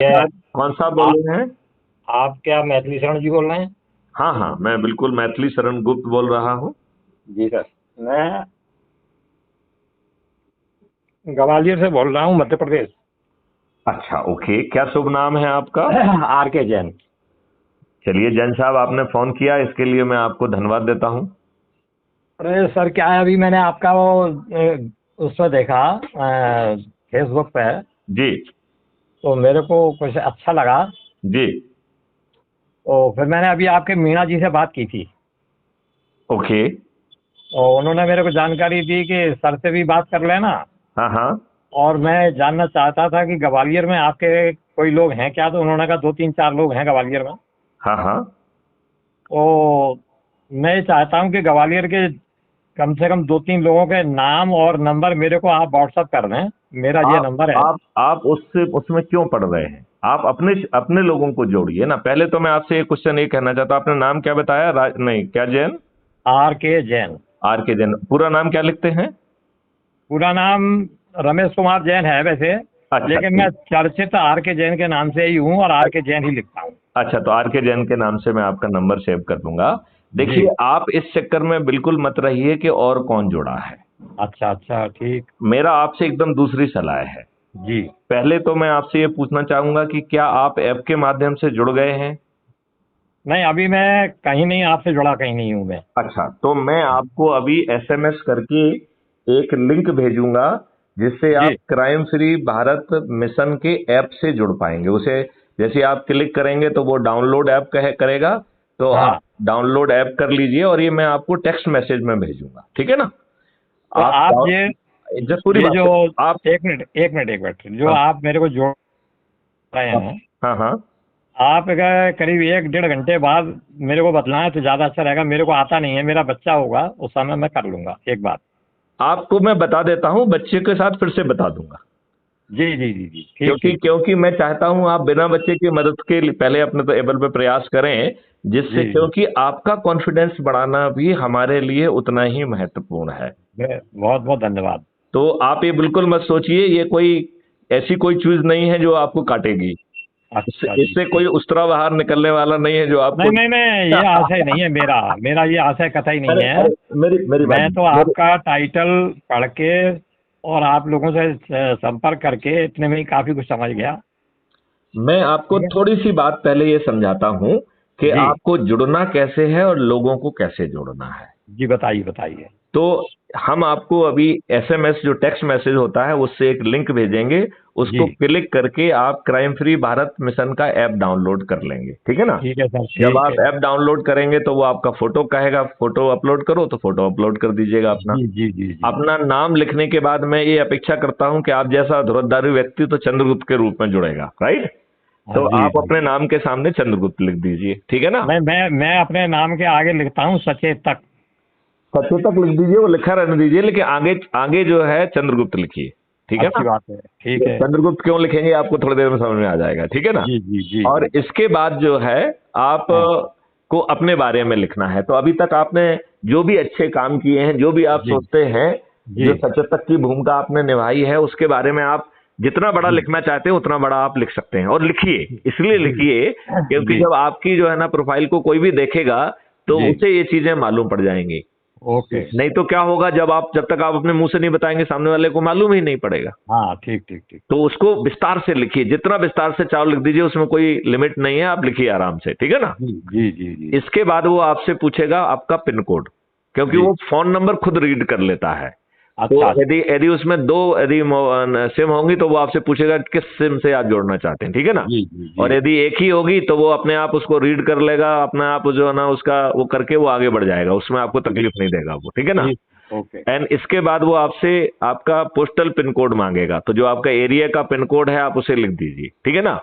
क्या कौन सा बोल आप रहे हैं? आप क्या मैथिली शरण जी बोल रहे हैं? हाँ हाँ, मैं बिल्कुल मैथिली शरण गुप्त बोल रहा हूँ। जी सर, मैं ग्वालियर से बोल रहा हूँ, मध्य प्रदेश। अच्छा, ओके, क्या शुभ नाम है आपका? आर के जैन। चलिए जैन साहब, आपने फोन किया, इसके लिए मैं आपको धन्यवाद देता हूँ। अरे सर, क्या है, अभी मैंने आपका वो उस पर देखा, फेसबुक पे। जी। तो मेरे को कुछ अच्छा लगा। जी। तो फिर मैंने अभी आपके मीणा जी से बात की थी। ओके। तो उन्होंने मेरे को जानकारी दी कि सर से भी बात कर लेना। हाँ हाँ। और मैं जानना चाहता था कि ग्वालियर में आपके कोई लोग हैं क्या, तो उन्होंने कहा दो तीन चार लोग हैं ग्वालियर में। हाँ हाँ। तो मैं ये चाहता हूँ कि ग्वालियर के कम से कम दो तीन लोगों के नाम और नंबर मेरे को आप व्हाट्सअप कर दें। मेरा ये आप नंबर है। आप उससे उसमें क्यों पढ़ रहे हैं? आप अपने अपने लोगों को जोड़िए ना। पहले तो मैं आपसे एक क्वेश्चन ये कहना चाहता हूँ, आपने नाम क्या बताया? नहीं, क्या जैन? आर के जैन। आर के जैन, पूरा नाम क्या लिखते हैं? पूरा नाम रमेश कुमार जैन है वैसे। अच्छा, लेकिन मैं ठीक। चर्चित आर के जैन के नाम से ही हूँ और आर के जैन ही लिखता हूँ। अच्छा, तो आर के जैन के नाम से मैं आपका नंबर सेव कर दूंगा। जी। देखिए, आप इस चक्कर में बिल्कुल मत रहिए कि और कौन जुड़ा है। अच्छा अच्छा, ठीक। मेरा आपसे एकदम दूसरी सलाह है। जी। पहले तो मैं आपसे ये पूछना चाहूंगा कि क्या आप ऐप के माध्यम से जुड़ गए हैं? नहीं, अभी मैं कहीं नहीं, आपसे जुड़ा कहीं नहीं हूँ मैं। अच्छा, तो मैं आपको अभी एसएमएस करके एक लिंक भेजूंगा, जिससे आप जी। क्राइम फ्री भारत मिशन के ऐप से जुड़ पाएंगे। उसे जैसे आप क्लिक करेंगे तो वो डाउनलोड ऐप करेगा। तो आप हाँ। डाउनलोड ऐप कर लीजिए और ये मैं आपको टेक्स्ट मैसेज में भेजूंगा, ठीक है ना? तो आप आप जब पूरी ये बात जो करें आप। एक मिनट एक मिनट एक मिनट, जो हाँ आप मेरे को जोड़ रहे हाँ। हैं, हाँ हाँ। आप अगर करीब एक डेढ़ घंटे बाद मेरे को बतलाएं तो ज़्यादा अच्छा रहेगा। मेरे को आता नहीं है, मेरा बच्चा होगा उस समय मैं कर लूँगा एक बात। आपको मैं बता देता हूँ, बच्चे के साथ फिर से बता दूंगा। जी जी जी जी, ठीक क्योंकि ठीक ठीक। क्योंकि मैं चाहता हूं आप बिना बच्चे की मदद के लिए पहले अपने तो एबल पे प्रयास करें, जिससे, जी जी। क्योंकि आपका कॉन्फिडेंस बढ़ाना भी हमारे लिए उतना ही महत्वपूर्ण है। बहुत बहुत धन्यवाद। तो आप ये बिल्कुल मत सोचिए, ये कोई ऐसी कोई चीज नहीं है जो आपको काटेगी। इससे अच्छा जी, इससे ठीक। कोई उस्तरा बाहर निकलने वाला नहीं है जो नहीं आपको। नहीं नहीं, ये आशय नहीं है मेरा। मेरा ये आशय कतई नहीं अरे है। अरे, मेरी मेरी बात मैं तो मेरी, आपका टाइटल पढ़ के और आप लोगों से संपर्क करके इतने में ही काफ़ी कुछ समझ गया। मैं आपको ठीक है। थोड़ी सी बात पहले ये समझाता हूं कि जी आपको जुड़ना कैसे है और लोगों को कैसे जोड़ना है। जी, बताइए बताइए। तो हम आपको अभी एसएमएस, जो टेक्स्ट मैसेज होता है, उससे एक लिंक भेजेंगे। जी। उसको क्लिक करके आप क्राइम फ्री भारत मिशन का ऐप डाउनलोड कर लेंगे, ठीक है ना? ठीक है सर, जब ठीक आप है। ऐप डाउनलोड करेंगे तो वो आपका फोटो कहेगा, फोटो अपलोड करो, तो फोटो अपलोड कर दीजिएगा अपना। जी जी जी जी। अपना नाम लिखने के बाद मैं ये अपेक्षा करता हूं कि आप जैसा धुरंधारी व्यक्ति तो चंद्रगुप्त के रूप में जुड़ेगा, राइट? हाँ तो जी आप जी। अपने नाम के सामने चंद्रगुप्त लिख दीजिए, ठीक है ना? मैं अपने नाम के आगे लिखता हूँ सचेतक। सचेतक लिख दीजिए, वो लिखा रहने दीजिए, लेकिन आगे आगे जो है चंद्रगुप्त लिखिए, ठीक है अच्छी ना? बात है, ठीक ये है। चंद्रगुप्त क्यों लिखेंगे आपको थोड़ी देर में समझ में आ जाएगा, ठीक है ना? जी जी जी और जी। इसके बाद जो है आप हाँ। को अपने बारे में लिखना है। तो अभी तक आपने जो भी अच्छे काम किए हैं, जो भी आप जी सोचते हैं, जी जो सचेतक की भूमिका आपने निभाई है, उसके बारे में आप जितना बड़ा जी लिखना चाहते हैं उतना बड़ा आप लिख सकते हैं। और लिखिए, इसलिए जी लिखिए क्योंकि जी जब आपकी जो है ना प्रोफाइल को कोई भी देखेगा तो जी। उसे ये चीजें मालूम पड़ जाएंगी। ओके। नहीं तो क्या होगा, जब तक आप अपने मुंह से नहीं बताएंगे, सामने वाले को मालूम ही नहीं पड़ेगा। हाँ, ठीक ठीक ठीक। तो उसको विस्तार से लिखिए, जितना विस्तार से चाहो लिख दीजिए, उसमें कोई लिमिट नहीं है, आप लिखिए आराम से, ठीक है ना? जी जी जी जी इसके बाद वो आपसे पूछेगा आपका पिन कोड, क्योंकि जी। वो फोन नंबर खुद रीड कर लेता है। तो अच्छा अच्छा। यदि यदि उसमें दो यदि सिम होंगी तो वो आपसे पूछेगा किस सिम से आप जोड़ना चाहते हैं, ठीक है ना? जी जी जी। और यदि एक ही होगी तो वो अपने आप उसको रीड कर लेगा, अपने आप जो है ना उसका वो करके वो आगे बढ़ जाएगा, उसमें आपको ठीक तकलीफ नहीं देगा वो, ठीक है ना? ठीक। ओके। एंड इसके बाद वो आपसे आपका पोस्टल पिन कोड मांगेगा, तो जो आपका एरिया का पिन कोड है आप उसे लिख दीजिए, ठीक है ना?